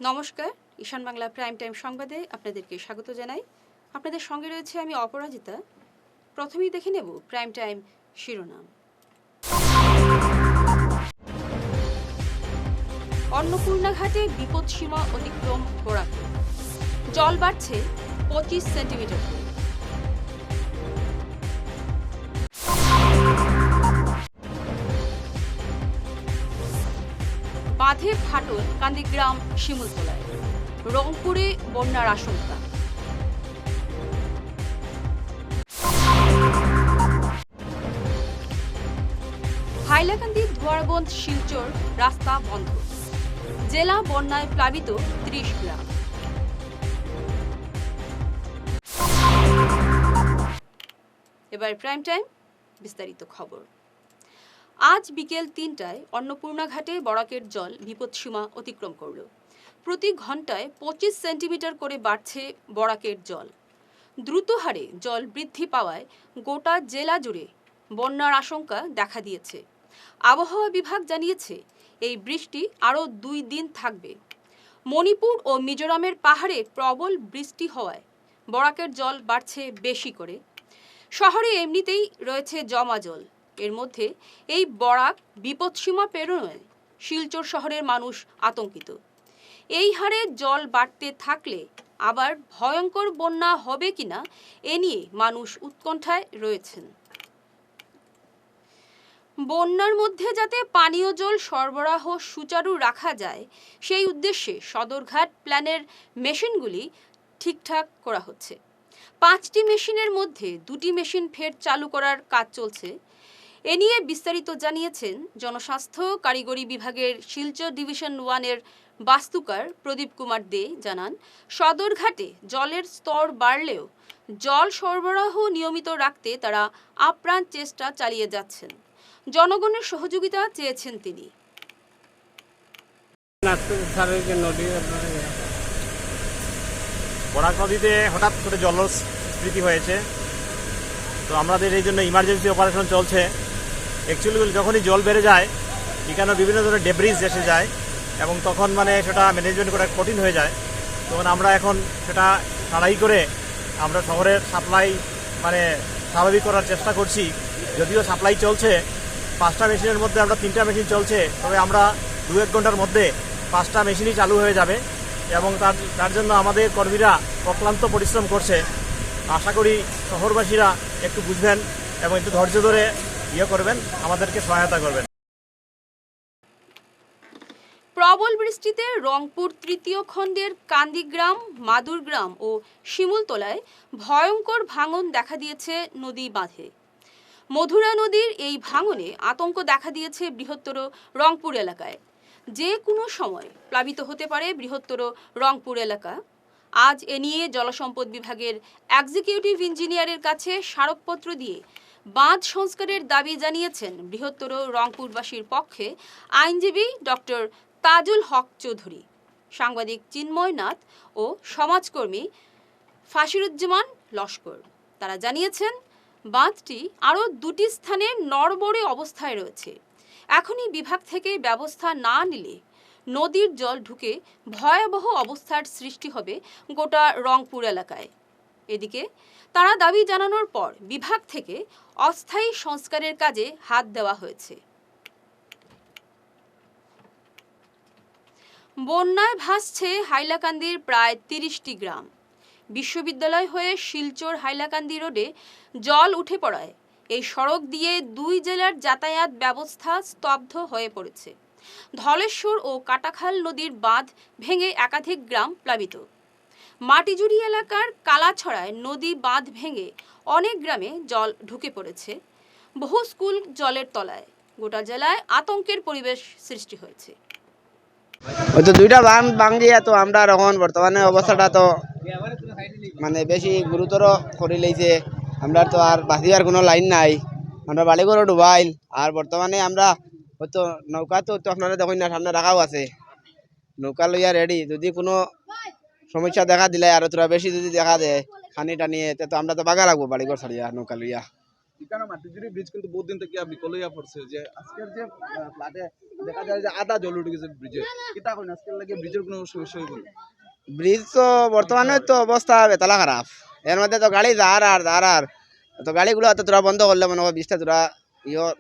নমস্কার, ঈশান Bangla prime time সংবাদে আপনাদেরকে স্বাগত জানাই। আপনাদের সঙ্গে রয়েছে আমি অপরাজিতা। প্রথমেই দেখে নেব প্রাইম টাইম শিরোনাম। অন্নপূর্ণা ঘাটে বিপদসীমা অতিক্রম বরাকে, জল বাড়ছে 25 সেন্টিমিটার। বাঁধে ফাটল কান্দিগ্রাম শিমুলতলায়, রংপুরে বন্যার আশঙ্কা। হাইলাকান্দি ধোয়ারবন্দ শিলচর রাস্তা বন্ধ, জেলা বন্যায় প্লাবিত 30 গ্রাম। এবার প্রাইম টাইম বিস্তারিত খবর। আজ বিকেল 3টায় অন্নপূর্ণা ঘাটে বরাকের জল বিপদসীমা অতিক্রম করল। প্রতি ঘন্টায় 25 সেন্টিমিটার করে বাড়ছে বরাকের জল। দ্রুত হারে জল বৃদ্ধি পাওয়ায় গোটা জেলা জুড়ে বন্যার আশঙ্কা দেখা দিয়েছে। আবহাওয়া বিভাগ জানিয়েছে এই বৃষ্টি আরও 2 দিন থাকবে। মণিপুর ও মিজোরামের পাহাড়ে প্রবল বৃষ্টি হওয়ায় বরাকের জল বাড়ছে বেশি করে। শহরে এমনিতেই রয়েছে জমা জল। এর মধ্যে এই বরাক বিপদসীমা পেরোনোয় শিলচর শহরের মানুষ আতঙ্কিত। এই হারে জল বাড়তে থাকলে আবার ভয়ঙ্কর বন্যা হবে কিনা এ নিয়ে মানুষ উৎকণ্ঠায় রয়েছেন। বন্যার মধ্যে যাতে পানীয় জল সরবরাহ সুচারু রাখা যায় সেই উদ্দেশ্যে সদরঘাট প্ল্যানের মেশিনগুলি ঠিকঠাক করা হচ্ছে। 5টি মেশিনের মধ্যে 2টি মেশিন ফের চালু করার কাজ চলছে। এ নিয়ে বিস্তারিত জানিয়েছেন জনস্বাস্থ্য কারিগরি বিভাগের শিলচর ডিভিশন 1-এর বাস্তুকার প্রদীপ কুমার দে। জানান, সদরঘাটে জলের স্তর বাড়লেও জল সরবরাহ নিয়মিত রাখতে তারা আপ্রাণ চেষ্টা চালিয়ে যাচ্ছেন। জনগণের সহযোগিতা চেয়েছেন তিনি। বরাক নদীতে হঠাৎ করে জলস্ফীতি হয়েছে, তো আমাদের এই জন্য ইমার্জেন্সি অপারেশন চলছে। অ্যাকচুয়ালি যখনই জল বেড়ে যায় এখানে বিভিন্ন ধরনের ডেব্রিজ এসে যায় এবং তখন সেটা ম্যানেজমেন্ট করা কঠিন হয়ে যায়। তখন আমরা এখন সেটা সারাই করে আমরা শহরের সাপ্লাই স্বাভাবিক করার চেষ্টা করছি। যদিও সাপ্লাই চলছে, 5টা মেশিনের মধ্যে আমরা 3টা মেশিন চলছে, তবে আমরা 2-1 ঘন্টার মধ্যে 5টা মেশিনই চালু হয়ে যাবে এবং তার জন্য আমাদের কর্মীরা অক্লান্ত পরিশ্রম করছে। আশা করি শহরবাসীরা একটু বুঝবেন এবং একটু ধৈর্য ধরে করবেন, আমাদেরকে সহায়তা করবেন। প্রবল বৃষ্টিতে রংপুর 3য় খণ্ডের কান্দিগ্রাম, মাদুরগ্রাম ও শিমুলতলায় ভয়ঙ্কর ভাঙন দেখা দিয়েছে নদী বাঁধে। মধুরা নদীর এই ভাঙনে আতঙ্ক দেখা দিয়েছে বৃহত্তর রংপুর এলাকায়। যে কোনো সময় প্লাবিত হতে পারে বৃহত্তর রংপুর এলাকা। আজ এ নিয়ে জলসম্পদ বিভাগের এক্সিকিউটিভ ইঞ্জিনিয়ারের কাছে স্মারকপত্র দিয়ে বাঁধ সংস্কারের দাবি জানিয়েছেন বৃহত্তর রংপুরবাসীর পক্ষে আইনজীবী ডক্টর তাজুল হক চৌধুরী, সাংবাদিক চিন্ময় নাথ ও সমাজকর্মী ফাশিরুজ্জামান লস্কর। তারা জানিয়েছেন বাঁধটি আরও 2টি স্থানে নড়বড়ে অবস্থায় রয়েছে। এখনই বিভাগ থেকে ব্যবস্থা না নিলে নদীর জল ঢুকে ভয়াবহ অবস্থার সৃষ্টি হবে গোটা রংপুর এলাকায়। এদিকে তারা দাবি জানানোর পর বিভাগ থেকে অস্থায়ী সংস্কারের কাজে হাত দেওয়া হয়েছে। বন্যায় ভাসছে হাইলাকান্দির প্রায় 30টি গ্রাম। বিশ্ববিদ্যালয় হয়ে শিলচর হাইলাকান্দি রোডে জল উঠে পড়ায় এই সড়ক দিয়ে 2 জেলার যাতায়াত ব্যবস্থা স্তব্ধ হয়ে পড়েছে। ধলেশ্বর ও কাটাখাল নদীর বাঁধ ভেঙে একাধিক গ্রাম প্লাবিত। মাটিজুড়ি এলাকার কালাছড়ায় নদী বাঁধ ভেঙে অনেক গ্রামে জল ঢুকে পড়েছে। বহু স্কুল জলের তলায়। গোটা জেলায় আতঙ্কের পরিবেশ সৃষ্টি হয়েছে। ওই তো 2টা বাঁধ ভাঙিয়া তো আমরা এখন বর্তমানে অবস্থাটা তো বেশি গুরুতর করে লইছে। আমরা তো আর বাঁচিবার কোনো লাইন নাই, আমরা বাড়িঘরও ডুবাইল। আর বর্তমানে আমরা হয়তো নৌকা তো আপনারা দেখুন না, সামনে রাখাও আছে, নৌকা লইয়া রেডি। যদি কোনো সমস্যা দেখা দিলে আর তোরা বেশি যদি দেখা দেয় খানি টানিয়ে, তো আমরা তো বাগা লাগবো বাড়িঘর ছাড়িয়া নৌকা লইয়া। এখানে মাটিজুড়ি ব্রিজ কিন্তু বহুত দিন থেকে বিকল হইয়া পড়ছে, যে আজকের যে ফ্লাডে দেখা যায় যে আধা জল উঠে গেছে ব্রিজে। কিতা কইন আজকের লাগে ব্রিজের কোনো সমস্যা হইব? ব্রিজ তো বর্তমানে তো অবস্থা বেতলা খারাপ, এর মধ্যে তো গাড়ি আর তো গাড়িগুলো তো তোরা বন্ধ করলে মনে হয় ব্রিজটা তোরা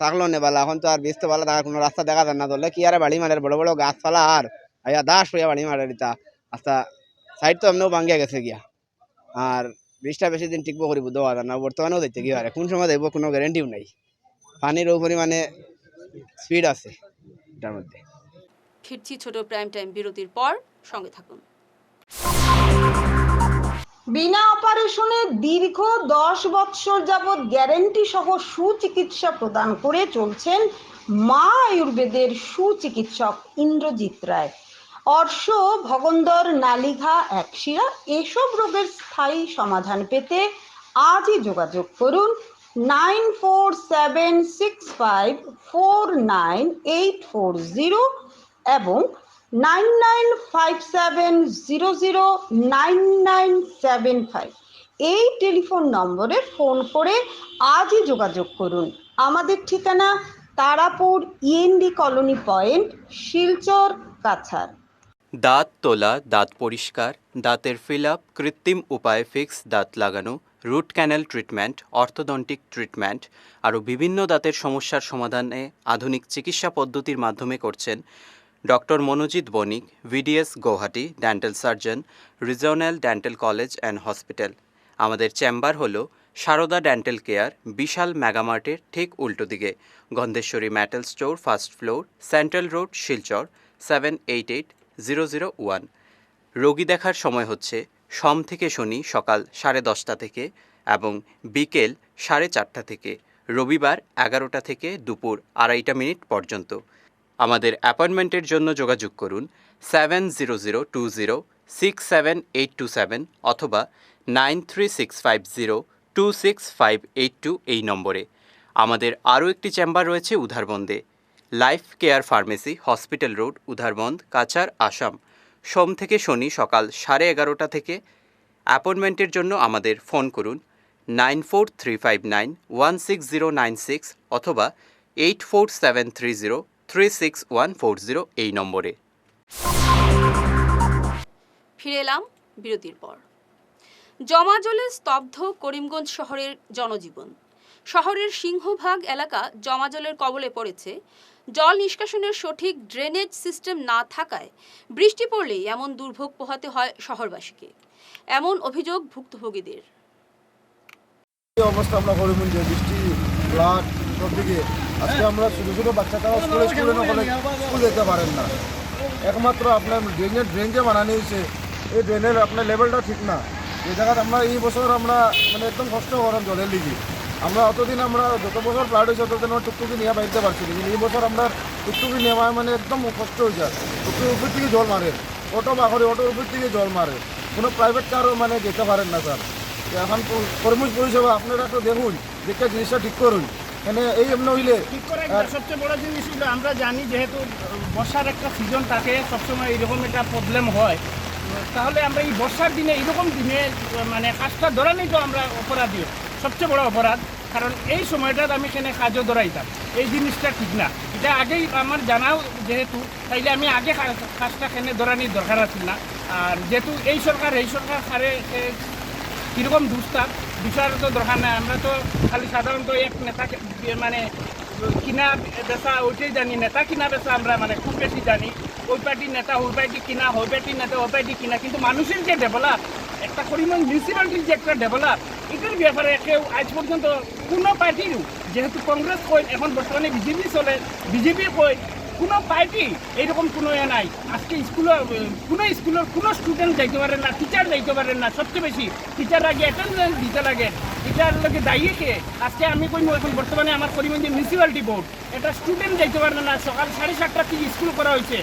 থাকলো নেবালা। এখন তো আর ব্রিজ তো ভালো থাকার কোনো রাস্তা দেখা যায় না, ধরলে কি আর বাড়ি মারের বড় বড় গাছপালা আর দাস হইয়া বাড়ি মারের ইতা রাস্তা সাইড তো এমনিও ভাঙ্গিয়া গেছে গিয়া। আর ব্রিজটা বেশি দিন টিকবো করি বুঝতে পারে না, বর্তমানেও দেখতে কি পারে কোন সময় দেখবো কোনো গ্যারেন্টিও নাই। পানির পরিমাণে স্পিড আছে এটার মধ্যে। ফিরছি ছোট প্রাইম টাইম বিরতির পর, সঙ্গে থাকুন। বিনা অপারেশনে দীর্ঘ 10 বৎসর যাবৎ গ্যারেন্টি সহ সুচিকিৎসা প্রদান করে চলছেন মা আয়ুর্বেদের সুচিকিৎসক ইন্দ্রজিৎ রায়। অর্শ, ভগন্দর, নালিঘা, একশিরা এসব রোগের স্থায়ী সমাধান পেতে আজই যোগাযোগ করুন 9476549840 এবং 9957009975 এই টেলিফোন নম্বরে ফোন করে আজই যোগাযোগ করুন। আমাদের ঠিকানা Tarapur END colony point, Silchar, Cachar. দাঁত তোলা, দাঁত পরিষ্কার, দাঁতের ফিল আপ, কৃত্রিম উপায়ে ফিক্স দাঁত লাগানো, root canal treatment, orthodontic treatment আরও বিভিন্ন দাঁতের সমস্যার সমাধানে আধুনিক চিকিৎসা পদ্ধতির মাধ্যমে করছেন doctor Monojit Banik, BDS Guwahati, dental surgeon, regional dental college and hospital. আমাদের চেম্বার হলো সারদা ডেন্টাল কেয়ার, বিশাল মেগামার্টের ঠিক উল্টো দিকে, Gandheshwari metal store, first floor, central road, Silchar 788001। রোগী দেখার সময় হচ্ছে সোম থেকে শনি সকাল 10:30 থেকে এবং বিকেল 4:30 থেকে, রবিবার 11টা থেকে দুপুর 2:30 পর্যন্ত। আমাদের অ্যাপয়েন্টমেন্টের জন্য যোগাযোগ করুন 7002067827 অথবা 9365026582 এই নম্বরে। আমাদের আরও একটি চেম্বার রয়েছে উধারবন্দে, Life Care Pharmacy, hospital road, Udharbond, Cachar, Assam. সোম থেকে শনি সকাল 11:30 থেকে। অ্যাপয়েন্টমেন্টের জন্য আমাদের ফোন করুন 9435916096 অথবা 8473036140 এই নম্বরে। ফিরে এলাম বিরতির পর। জমাজলে স্তব্ধ করিমগঞ্জ শহরের জনজীবন। শহরের সিংহভাগ এলাকা জমাজলের কবলে পড়েছে। জল নিষ্কাশনের সঠিক ড্রেনেজ সিস্টেম না থাকায় বৃষ্টি পড়লেই এমন দুর্ভোগ পোহাতে হয় শহরবাসীকে, এমন অভিযোগ ভুক্তভোগীদের। এই অবস্থা আমরা করিমগঞ্জে বৃষ্টি, ফ্লাড সব দিকে। আজকে আমরা ছোটো ছোটো বাচ্চাটাও স্কুলে না হলে স্কুল যেতে পারেন না। একমাত্র আপনার ড্রেন যে বানানো হয়েছে, এই ড্রেনের আপনার লেভেলটা ঠিক না। এই জায়গায় আমরা এই বছর আমরা মানে একদম কষ্ট করেন জলের লিগে। আমরা অতদিন আমরা যত বছর ফ্লাড হয়েছে ততদিন আমরা টুকটুকি নিয়ে বাইরতে পারছি, কিন্তু এই বছর আমরা টুকটুকি নেওয়া মানে একদম কষ্ট হয়ে যায়। টুকটুকির উপর থেকে জল মারে, অটো বাঘরে অটোর উপর থেকে জল মারে, কোনো প্রাইভেট কারও মানে যেতে পারেন না স্যার। এখন কর্মী পরিষেবা আপনারা তো দেখুন, দেখে জিনিসটা ঠিক করুন। মানে এই এমনি হইলে ঠিক করে সবচেয়ে বড় জিনিস হলো আমরা জানি যেহেতু বর্ষার একটা সিজন থাকে, সবসময় এইরকম একটা প্রবলেম হয়, তাহলে আমরা এই বর্ষার দিনে এইরকম দিনে মানে কাজটা ধরানি তো আমরা অপরাধী, সবচেয়ে বড় অপরাধ। কারণ এই সময়টাতে আমি এখানে কাজও ধরাইতাম, এই জিনিসটা ঠিক না। এটা আগেই আমার জানাও যেহেতু, তাইলে আমি আগে কাজটা এখানে ধরানির দরকার আছে না। আর যেহেতু এই সরকার হারে কীরকম দুষ্টাপ বিষয়ের তো দরকার নাই। আমরা তো খালি সাধারণত এক নেতাকে মানে কিনা বেচা ওইটাই জানি, নেতা কিনা বেচা আমরা মানে খুব বেশি জানি। ওই পার্টির নেতা ওই পার্টি কিনা, ওই পার্টির নেতা ওই পার্টি কিনা, কিন্তু মানুষের যে ডেভেলপ, একটা করিমগঞ্জ মিউনিসিপ্যালিটির যে একটা ডেভেলপ, এটার ব্যাপারে কেউ আজ পর্যন্ত কোনো পার্টির, যেহেতু কংগ্রেস কই, এখন বর্তমানে বিজেপি চলে, বিজেপি কই, কোনো পার্টি এইরকম কোনো নাই। আজকে স্কুলের কোনো স্টুডেন্ট যাইতে পারে না, টিচার যাইতে পারেন না। সবচেয়ে বেশি টিচার আগে অ্যাটেন্ডেন্স দিতে লাগে, টিচার লোকে দাঁড়িয়ে খেয়ে। আজকে আমি কই এখন বর্তমানে আমার করিমগঞ্জ মিউনিসিপ্যালিটি বোর্ড, এটা স্টুডেন্ট যাইতে পারে না। সকাল 7:30 থেকে স্কুল করা হয়েছে,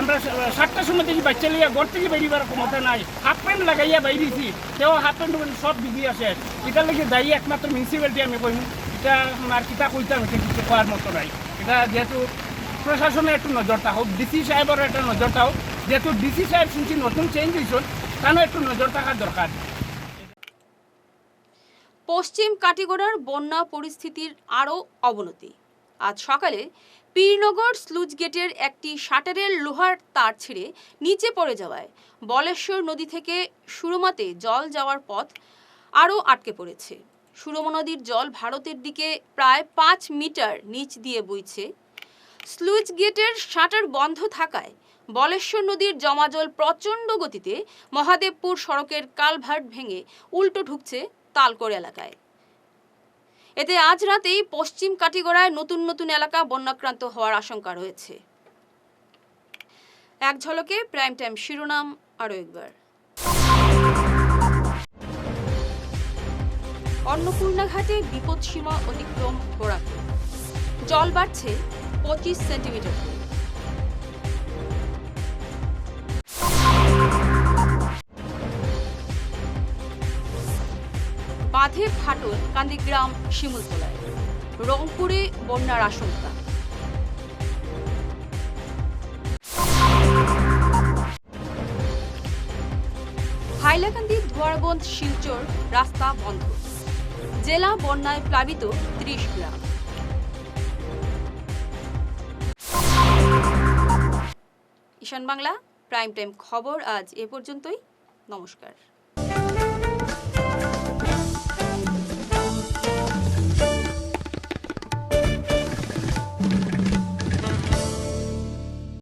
আমরা 7টার সময় থেকে বাচ্চা লিয়া ঘর থেকে বেরিয়ে ক্ষমতা নাই, হাফ প্যান্ট লাগাইয়া বাইরেছি, কেউ হাফ প্যান্ট সব দিদি আসে। এটার লেগে দাঁড়িয়ে একমাত্র মিউনিসিপ্যালিটি আমি কই, এটা আর কিতা কইতাম, এটা কিছু করার মতো নাই। এটা যেহেতু প্রশাসনের একটু নজরটা হোক, ডিসি সাহেবের একটা নজরটা হোক, যেহেতু ডিসি সাহেব শুনছি নতুন চেঞ্জ হয়েছেন, কেন একটু নজর থাকার দরকার। পশ্চিম কাটিগড়ার বন্যা পরিস্থিতির আরও অবনতি। আজ সকালে পীরনগর স্লুজ গেটের একটি শাটারের লোহার তার ছিঁড়ে নিচে পড়ে যাওয়ায় বলেশ্বর নদী থেকে সুরমাতে জল যাওয়ার পথ আরও আটকে পড়েছে। সুরমা নদীর জল ভারতের দিকে প্রায় 5 মিটার নিচ দিয়ে বইছে। স্লুজ গেটের শাটার বন্ধ থাকায় বলেশ্বর নদীর জমা জল প্রচণ্ড গতিতে মহাদেবপুর সড়কের কালভার্ট ভেঙে উল্টো ঢুকছে তালকোর এলাকায়। এতে আজ রাতেই পশ্চিম কাটিগড়ায় নতুন নতুন এলাকা বন্যাক্রান্ত হওয়ার আশঙ্কা রয়েছে। এক ঝলকে প্রাইম টাইম শিরোনাম আরও একবার। অন্নপূর্ণা ঘাটে বিপদসীমা অতিক্রম বোরাকে, জল বাড়ছে 25 সেন্টিমিটার। বাঁধে ফাটল কান্দিগ্রাম শিমুলতলায়, রংপুরে বন্যার আশঙ্কা। হাইলাকান্দি ধোয়ারবন্দ শিলচর রাস্তা বন্ধ, জেলা বন্যায় প্লাবিত 30 গ্রাম। ঈশান বাংলা প্রাইম টাইম খবর আজ এ পর্যন্তই। নমস্কার।